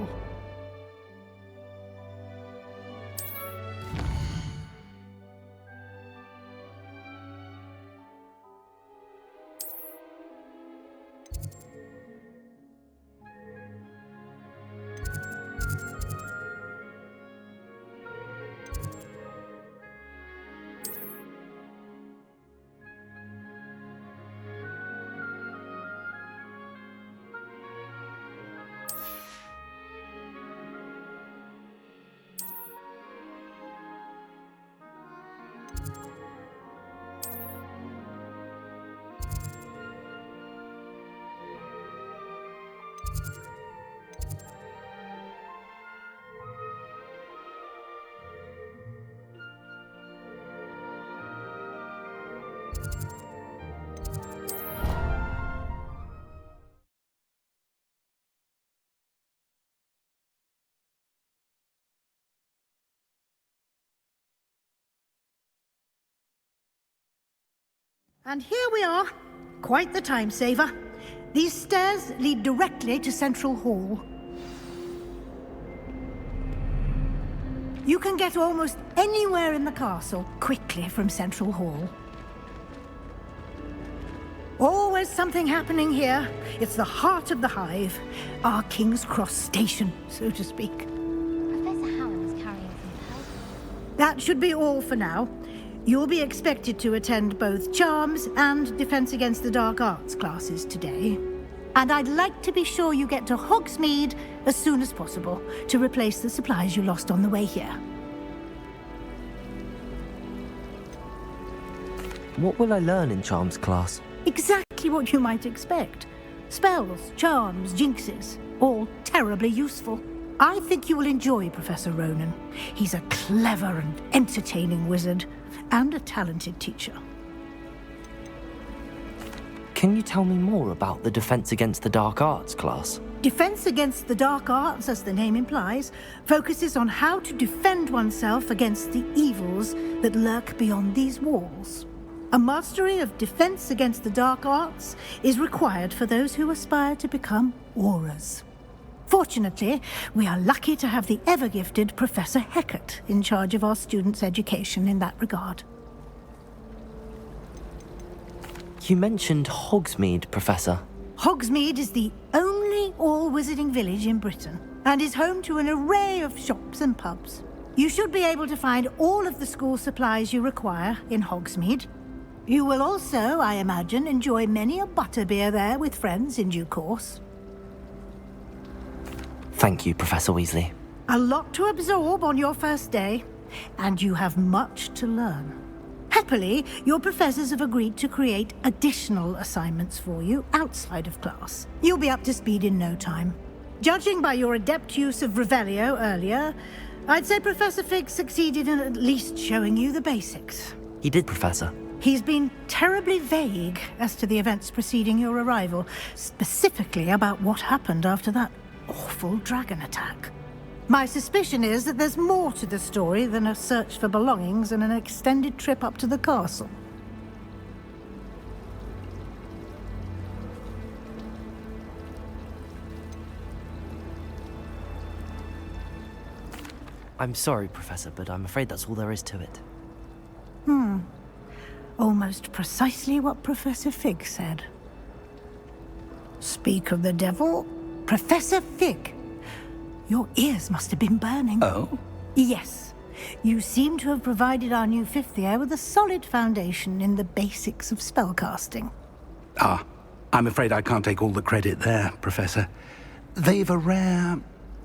Speaker 9: And here we are. Quite the time saver. These stairs lead directly to Central Hall. You can get almost anywhere in the castle quickly from Central Hall. Always something happening here. It's the heart of the hive. Our King's Cross station, so to speak.
Speaker 11: Professor Howard is carrying some help.
Speaker 9: That should be all for now. You'll be expected to attend both Charms and Defense Against the Dark Arts classes today. And I'd like to be sure you get to Hogsmeade as soon as possible to replace the supplies you lost on the way here.
Speaker 2: What will I learn in Charms class?
Speaker 9: Exactly what you might expect. Spells, charms, jinxes, all terribly useful. I think you will enjoy Professor Ronan. He's a clever and entertaining wizard, and a talented teacher.
Speaker 2: Can you tell me more about the Defense Against the Dark Arts class?
Speaker 9: Defense Against the Dark Arts, as the name implies, focuses on how to defend oneself against the evils that lurk beyond these walls. A mastery of Defense Against the Dark Arts is required for those who aspire to become Aurors. Fortunately, we are lucky to have the ever-gifted Professor Hecat in charge of our students' education in that regard.
Speaker 2: You mentioned Hogsmeade, Professor.
Speaker 9: Hogsmeade is the only all-wizarding village in Britain and is home to an array of shops and pubs. You should be able to find all of the school supplies you require in Hogsmeade. You will also, I imagine, enjoy many a butterbeer there with friends in due course.
Speaker 2: Thank you, Professor Weasley.
Speaker 9: A lot to absorb on your first day, and you have much to learn. Happily, your professors have agreed to create additional assignments for you outside of class. You'll be up to speed in no time. Judging by your adept use of Revelio earlier, I'd say Professor Fig succeeded in at least showing you the basics.
Speaker 2: He did, Professor.
Speaker 9: He's been terribly vague as to the events preceding your arrival, specifically about what happened after that awful dragon attack. My suspicion is that there's more to the story than a search for belongings and an extended trip up to the castle.
Speaker 2: I'm sorry, Professor, but I'm afraid that's all there is to it.
Speaker 9: Almost precisely what Professor Fig said. Speak of the devil, Professor Fig. Your ears must have been burning.
Speaker 1: Oh?
Speaker 9: Yes. You seem to have provided our new fifth year with a solid foundation in the basics of spellcasting.
Speaker 1: Ah, I'm afraid I can't take all the credit there, Professor. They've a rare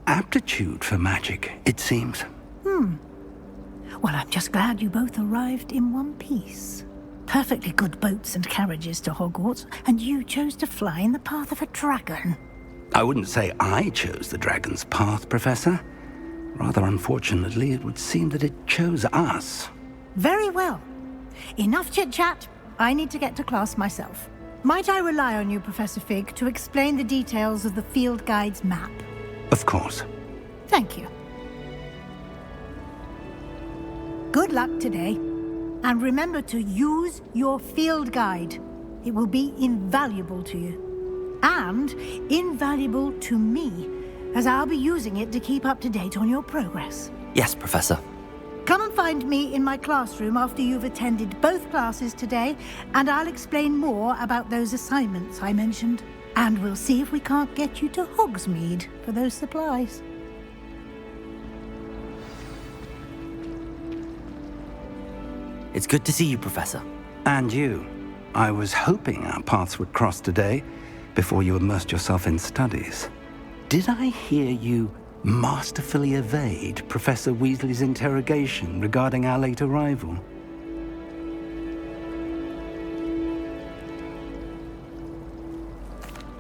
Speaker 1: aptitude for magic, it seems.
Speaker 9: Well, I'm just glad you both arrived in one piece. Perfectly good boats and carriages to Hogwarts, and you chose to fly in the path of a dragon.
Speaker 1: I wouldn't say I chose the dragon's path, Professor. Rather unfortunately, it would seem that it chose us.
Speaker 9: Very well. Enough chit-chat. I need to get to class myself. Might I rely on you, Professor Fig, to explain the details of the field guide's map?
Speaker 1: Of course.
Speaker 9: Thank you. Good luck today. And remember to use your field guide. It will be invaluable to you. And invaluable to me, as I'll be using it to keep up to date on your progress.
Speaker 2: Yes, Professor.
Speaker 9: Come and find me in my classroom after you've attended both classes today, and I'll explain more about those assignments I mentioned. And we'll see if we can't get you to Hogsmeade for those supplies.
Speaker 2: It's good to see you, Professor.
Speaker 1: And you. I was hoping our paths would cross today, before you immersed yourself in studies. Did I hear you masterfully evade Professor Weasley's interrogation regarding our late arrival?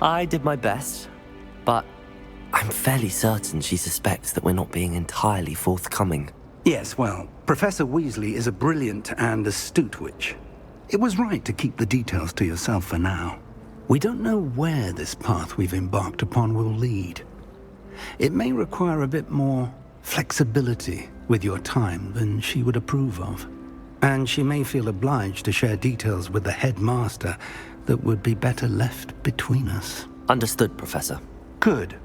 Speaker 2: I did my best, but I'm fairly certain she suspects that we're not being entirely forthcoming.
Speaker 1: Yes, well, Professor Weasley is a brilliant and astute witch. It was right to keep the details to yourself for now. We don't know where this path we've embarked upon will lead. It may require a bit more flexibility with your time than she would approve of. And she may feel obliged to share details with the headmaster that would be better left between us.
Speaker 2: Understood, Professor.
Speaker 1: Good.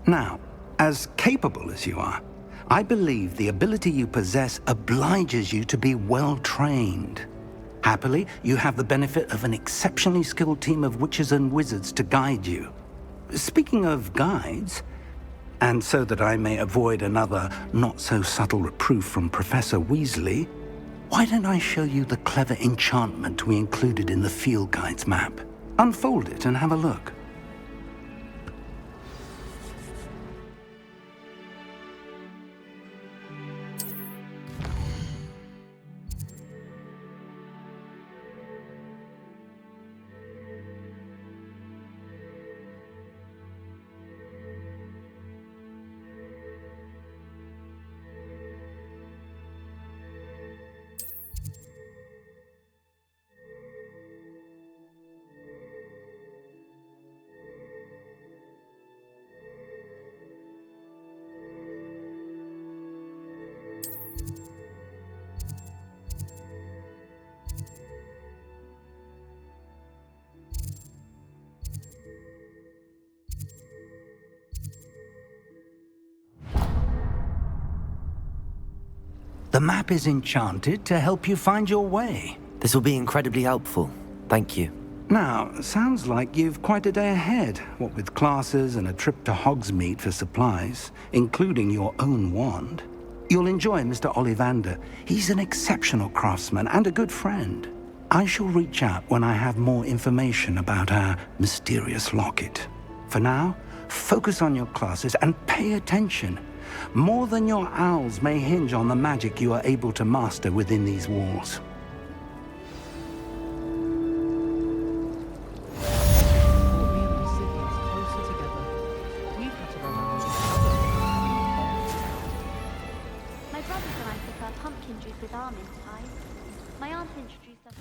Speaker 1: Now, as capable as you are, I believe the ability you possess obliges you to be well trained. Happily, you have the benefit of an exceptionally skilled team of witches and wizards to guide you. Speaking of guides, and so that I may avoid another not-so-subtle reproof from Professor Weasley, why don't I show you the clever enchantment we included in the field guide's map? Unfold it and have a look. The map is enchanted to help you find your way.
Speaker 2: This will be incredibly helpful. Thank you.
Speaker 1: Now, sounds like you've quite a day ahead, what with classes and a trip to Hogsmeade for supplies, including your own wand. You'll enjoy Mr. Ollivander. He's an exceptional craftsman and a good friend. I shall reach out when I have more information about our mysterious locket. For now, focus on your classes and pay attention. More than your owls may hinge on the magic you are able to master within these walls.
Speaker 11: My brothers and I prefer pumpkin juice with our mince pies. My aunt introduced us.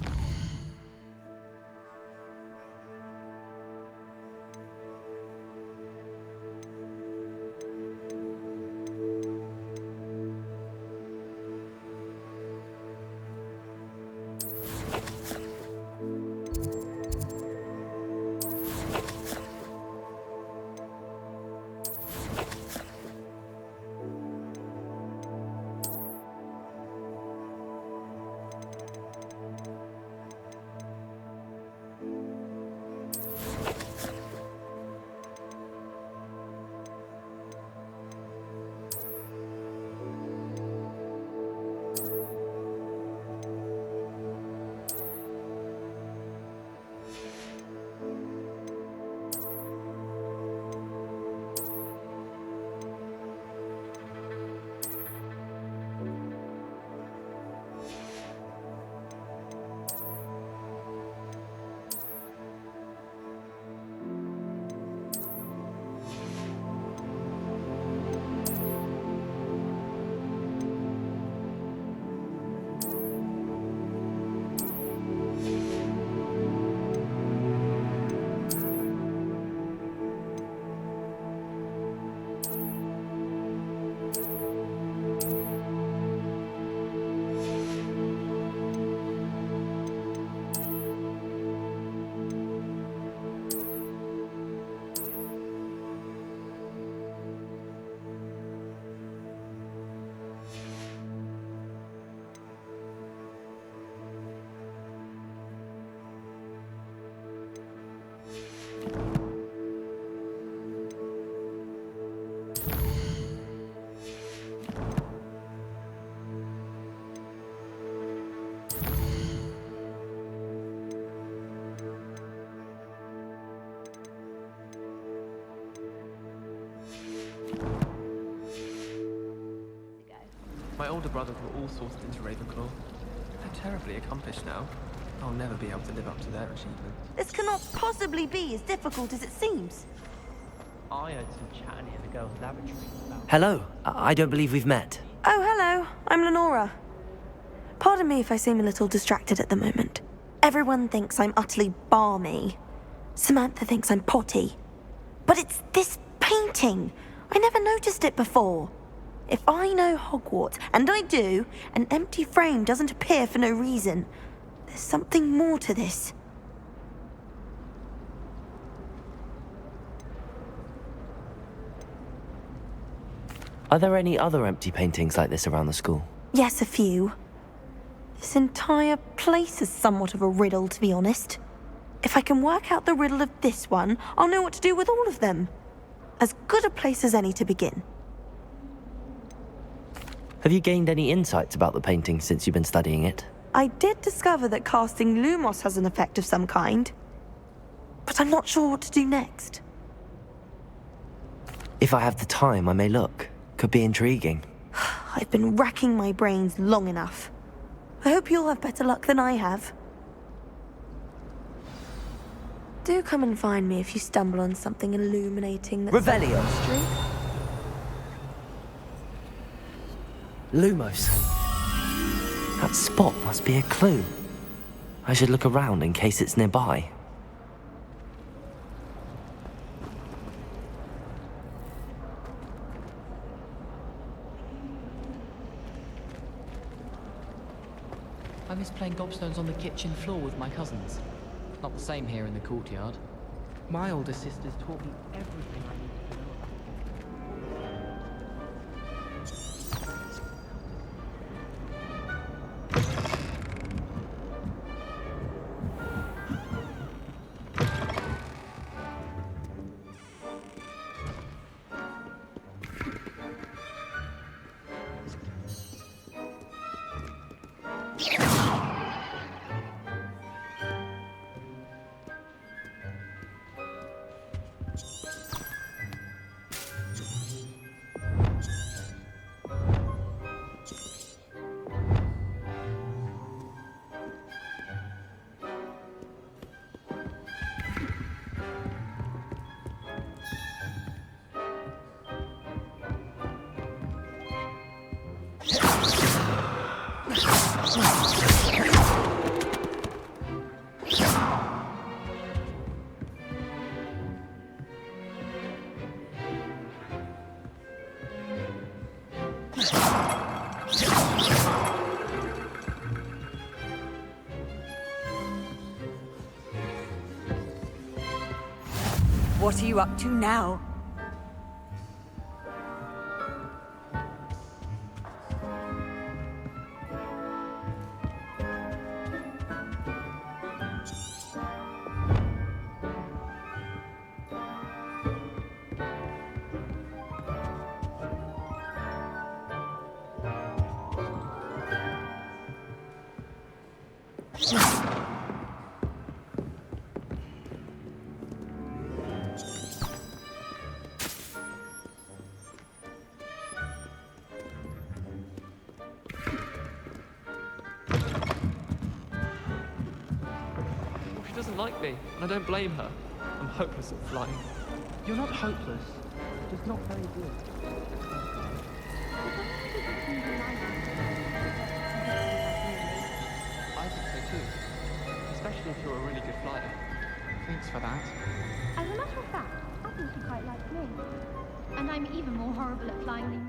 Speaker 12: My older brothers were all sourced into Ravenclaw. They're terribly accomplished now. I'll never be able to live up to their achievements.
Speaker 17: This cannot possibly be as difficult as it seems.
Speaker 13: I heard some chatting in the girls' lavatory about...
Speaker 2: Hello, I don't believe we've met.
Speaker 17: Oh, hello. I'm Lenora. Pardon me if I seem a little distracted at the moment. Everyone thinks I'm utterly balmy. Samantha thinks I'm potty. But it's this painting. I never noticed it before. If I know Hogwarts, and I do, an empty frame doesn't appear for no reason. There's something more to this.
Speaker 2: Are there any other empty paintings like this around the school?
Speaker 17: Yes, a few. This entire place is somewhat of a riddle, to be honest. If I can work out the riddle of this one, I'll know what to do with all of them. As good a place as any to begin.
Speaker 2: Have you gained any insights about the painting since you've been studying it?
Speaker 17: I did discover that casting Lumos has an effect of some kind. But I'm not sure what to do next.
Speaker 2: If I have the time, I may look. Could be intriguing.
Speaker 17: I've been racking my brains long enough. I hope you'll have better luck than I have. Do come and find me if you stumble on something illuminating that's...
Speaker 2: Revelio! Lumos. That spot must be a clue. I should look around in case it's nearby.
Speaker 15: I miss playing gobstones on the kitchen floor with my cousins. Not the same here in the courtyard.
Speaker 13: My older sisters taught me everything I need to know.
Speaker 18: What are you up to now?
Speaker 12: She doesn't like me, and I don't blame her. I'm hopeless at flying.
Speaker 13: You're not hopeless, just not very good.
Speaker 12: I think so too. Especially if you're a really good flyer.
Speaker 13: Thanks for that.
Speaker 11: As a matter of fact, I think he quite likes me. And I'm even more horrible at flying than